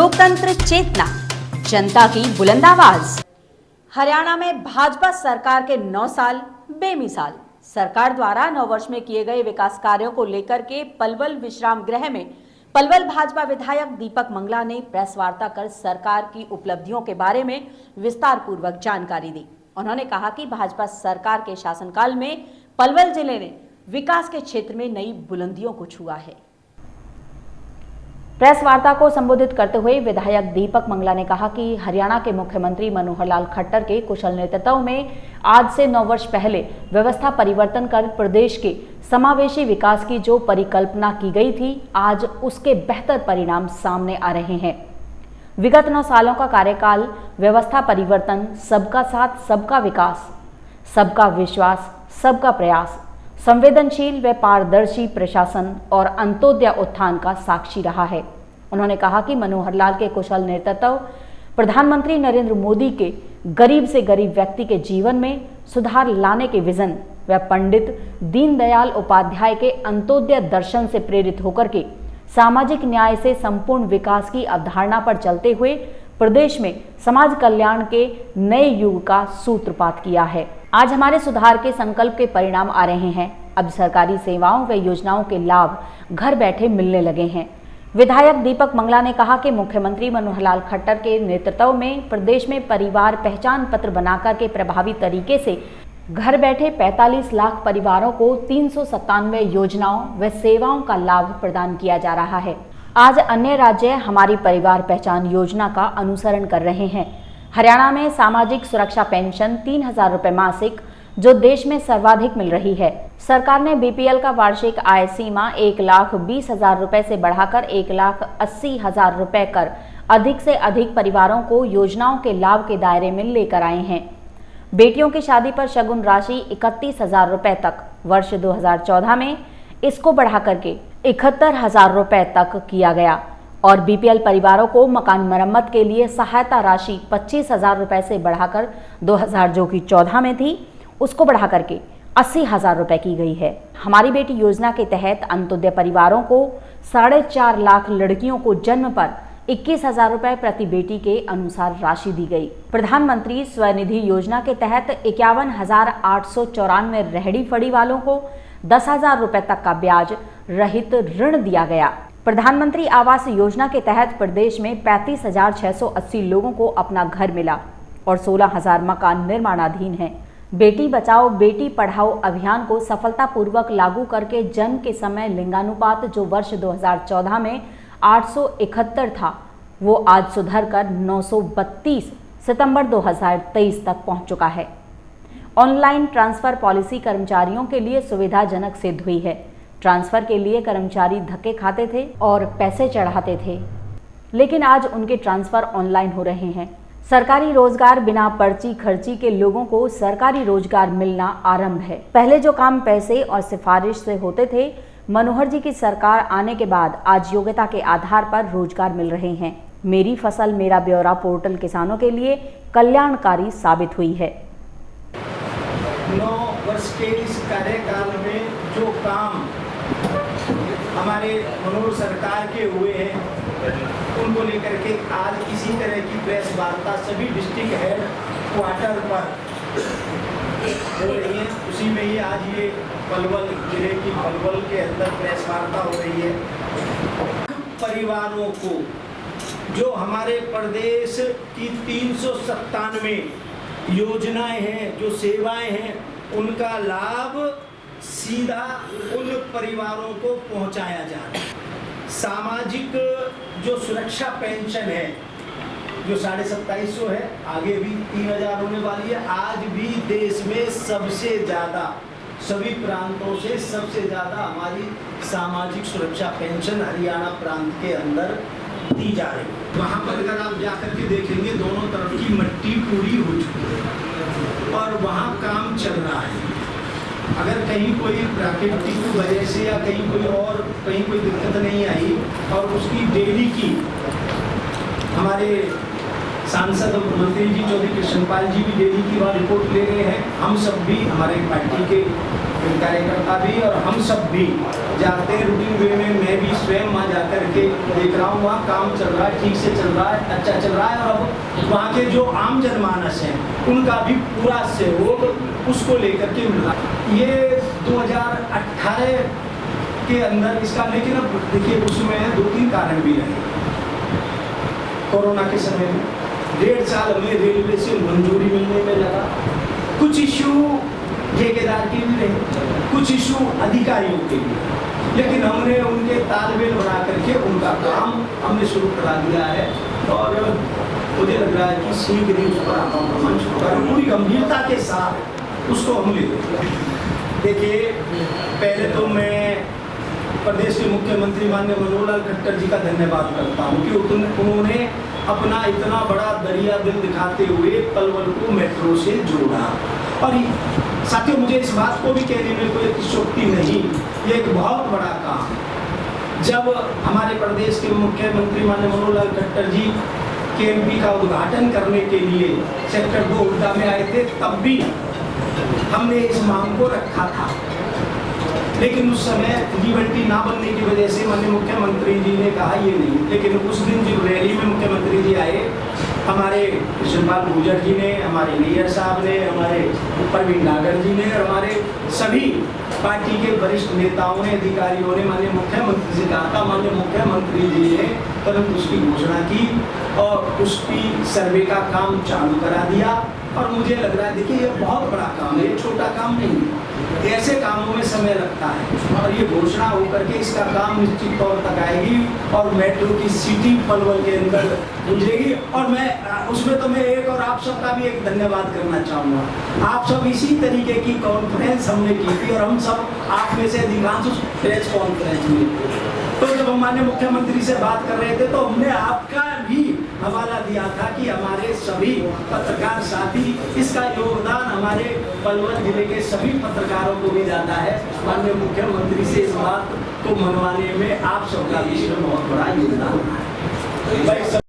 लोकतंत्र चेतना, जनता की बुलंद आवाज। हरियाणा में भाजपा सरकार के 9 साल बेमिसाल। सरकार द्वारा 9 वर्ष में किए गए विकास कार्यों को लेकर के पलवल विश्राम गृह में पलवल भाजपा विधायक दीपक मंगला ने प्रेस वार्ता कर सरकार की उपलब्धियों के बारे में विस्तार पूर्वक जानकारी दी। उन्होंने कहा कि भाजपा सरकार के शासनकाल में पलवल जिले ने विकास के क्षेत्र में नई बुलंदियों को छुआ है। प्रेस वार्ता को संबोधित करते हुए विधायक दीपक मंगला ने कहा कि हरियाणा के मुख्यमंत्री मनोहर लाल खट्टर के कुशल नेतृत्व में आज से 9 वर्ष पहले व्यवस्था परिवर्तन कर प्रदेश के समावेशी विकास की जो परिकल्पना की गई थी, आज उसके बेहतर परिणाम सामने आ रहे हैं। विगत 9 सालों का कार्यकाल व्यवस्था परिवर्तन, सबका साथ सबका विकास, सबका विश्वास, सबका प्रयास, संवेदनशील व पारदर्शी प्रशासन और अंत्योदय उत्थान का साक्षी रहा है। उन्होंने कहा कि मनोहर लाल के कुशल नेतृत्व, प्रधानमंत्री नरेंद्र मोदी के गरीब से गरीब व्यक्ति के जीवन में सुधार लाने के विजन व पंडित दीनदयाल उपाध्याय के अंत्योदय दर्शन से प्रेरित होकर के सामाजिक न्याय से संपूर्ण विकास की अवधारणा पर चलते हुए प्रदेश में समाज कल्याण के नए युग का सूत्रपात किया है। आज हमारे सुधार के संकल्प के परिणाम आ रहे हैं। अब सरकारी सेवाओं व योजनाओं के लाभ घर बैठे मिलने लगे हैं। विधायक दीपक मंगला ने कहा कि मुख्यमंत्री मनोहर लाल खट्टर के नेतृत्व में प्रदेश में परिवार पहचान पत्र बनाकर के प्रभावी तरीके से घर बैठे 45 लाख परिवारों को 397 योजनाओं व सेवाओं का लाभ प्रदान किया जा रहा है। आज अन्य राज्य हमारी परिवार पहचान योजना का अनुसरण कर रहे हैं। हरियाणा में सामाजिक सुरक्षा पेंशन 3000 रुपए मासिक, जो देश में सर्वाधिक मिल रही है। सरकार ने बीपीएल का वार्षिक आय सीमा 1,20,000 रुपए से बढ़ाकर 1,80,000 रुपए कर अधिक से अधिक परिवारों को योजनाओं के लाभ के दायरे में लेकर आए हैं। बेटियों की शादी पर शगुन राशि 31,000 रुपए तक वर्ष 2014 में इसको बढ़ा करके 71,000 रुपए तक किया गया और बीपीएल परिवारों को मकान मरम्मत के लिए सहायता राशि 25,000 रुपए से बढ़ाकर 2000 जो कि 14 में थी, उसको बढ़ा करके 80,000 रुपए की गई है। हमारी बेटी योजना के तहत अंत्योदय परिवारों को 4.5 लाख लड़कियों को जन्म पर 21,000 रुपए प्रति बेटी के अनुसार राशि दी गई। प्रधानमंत्री स्वनिधि योजना के तहत 51,894 रेहड़ी फड़ी वालों को 10,000 रुपए तक का ब्याज रहित ऋण दिया गया। प्रधानमंत्री आवास योजना के तहत प्रदेश में 35,680 लोगों को अपना घर मिला और 16,000 मकान निर्माणाधीन हैं। बेटी बचाओ बेटी पढ़ाओ अभियान को सफलतापूर्वक लागू करके जन्म के समय लिंगानुपात जो वर्ष 2014 में 871 था, वो आज सुधर कर 932 सितंबर 2023 तक पहुंच चुका है। ऑनलाइन ट्रांसफर पॉलिसी कर्मचारियों के लिए सुविधाजनक सिद्ध हुई है। ट्रांसफर के लिए कर्मचारी धक्के खाते थे और पैसे चढ़ाते थे, लेकिन आज उनके ट्रांसफर ऑनलाइन हो रहे हैं। सरकारी रोजगार बिना पर्ची खर्ची के लोगों को सरकारी रोजगार मिलना आरंभ है। पहले जो काम पैसे और सिफारिश से होते थे, मनोहर जी की सरकार आने के बाद आज योग्यता के आधार पर रोजगार मिल रहे हैं। मेरी फसल मेरा ब्यौरा पोर्टल किसानों के लिए कल्याणकारी साबित हुई है। 9 वर्ष के इस कार्यकाल में जो काम हमारे मनोहर सरकार के हुए हैं, उनको लेकर के आज इसी तरह की प्रेस वार्ता सभी डिस्ट्रिक्ट हेड क्वार्टर पर हो रही है। उसी में ही आज ये पलवल जिले की पलवल के अंदर प्रेस वार्ता हो रही है। परिवारों को जो हमारे प्रदेश की 397 योजनाएं हैं, जो सेवाएं हैं, उनका लाभ सीधा उन परिवारों को पहुंचाया जा रहा है। सामाजिक जो सुरक्षा पेंशन है, जो 2750 है, आगे भी 3000 होने वाली है। आज भी देश में सबसे ज़्यादा, सभी प्रांतों से सबसे ज़्यादा हमारी सामाजिक सुरक्षा पेंशन हरियाणा प्रांत के अंदर दी जा रही है। वहाँ पर अगर आप जाकर के देखेंगे, दोनों तरफ की मिट्टी पूरी हो चुकी है और वहाँ काम चल रहा है। अगर कहीं कोई प्राकृतिक वजह से या कहीं कोई दिक्कत नहीं आई और उसकी डेली की हमारे सांसद मंत्री जी चौधरी कृष्णपाल जी भी दिल्ली की वहाँ रिपोर्ट ले रहे हैं। हम सब भी, हमारे पार्टी के कार्यकर्ता भी और हम सब भी जाते हैं रूटीन वे में। मैं भी स्वयं वहाँ जाकर के देख रहा हूँ, वहाँ काम चल रहा है, ठीक से चल रहा है, अच्छा चल रहा है। और अब वहाँ के जो आम जनमानस हैं उनका भी पूरा सहयोग उसको लेकर के मिल रहा है। ये 2018 के अंदर इसका, लेकिन अब देखिए उसमें 2-3 कारण भी रहे। कोरोना के समय में 1.5 साल हमें रेलवे से मंजूरी मिलने में लगा। कुछ इश्यू ठेकेदार के भी रहे, कुछ इश्यू अधिकारियों के भी, लेकिन हमने उनके तालमेल बना करके उनका काम हमने शुरू करा दिया है। और मुझे लग रहा है कि शीघ्र ही उस पर मंच होगा, पूरी गंभीरता के साथ उसको हम ले लेंगे। देखिए, पहले तो मैं प्रदेश के मुख्यमंत्री माननीय मनोहर लाल खट्टर जी का धन्यवाद करता हूँ कि उन्होंने अपना इतना बड़ा दरिया दिल दिखाते हुए पलवल को मेट्रो से जोड़ा। और साथियों, मुझे इस बात को भी कहने में कोई अतिशयोक्ति नहीं, ये एक बहुत बड़ा काम। जब हमारे प्रदेश के मुख्यमंत्री माननीय मनोहर लाल खट्टर जी केएमपी का उद्घाटन करने के लिए सेक्टर 2 हुड्डा में आए थे, तब भी हमने इस मांग को रखा था। लेकिन उस समय फिजिबिलिटी ना बनने की वजह से माननीय मुख्यमंत्री जी ने कहा ये नहीं। लेकिन उस दिन जब रैली में मुख्यमंत्री जी आए, हमारे कृष्णपाल गुर्जर जी ने, हमारे मेयर साहब ने, हमारे प्रवीण नागर जी ने और हमारे सभी पार्टी के वरिष्ठ नेताओं ने, अधिकारियों ने माननीय मुख्यमंत्री से कहा था। माननीय मुख्यमंत्री जी ने तुरंत उसकी घोषणा की और उसकी सर्वे का काम चालू करा दिया। और मुझे लग रहा है, देखिए ये बहुत बड़ा काम है, ये छोटा काम नहीं है। ऐसे कामों में समय लगता है और ये घोषणा होकर के इसका काम निश्चित तौर तक आएगी और मेट्रो की सिटी पलवल के अंदर गुजरेगी। और मैं उसमें तो मैं एक और आप सबका भी एक धन्यवाद करना चाहूँगा। आप सब इसी तरीके की कॉन्फ्रेंस हमने की थी और हम सब आप में से अधिकांश उस प्रेस कॉन्फ्रेंस में थे। तो जब हम माननीय मुख्यमंत्री से बात कर रहे थे तो हमने आपका भी हवाला दिया था कि हमारे सभी पत्रकार साथी, इसका योगदान हमारे पलवल जिले के सभी पत्रकारों को भी जाता है। माननीय मुख्यमंत्री से इस बात को मनवाने में आप सबका भी बहुत बड़ा योगदान है।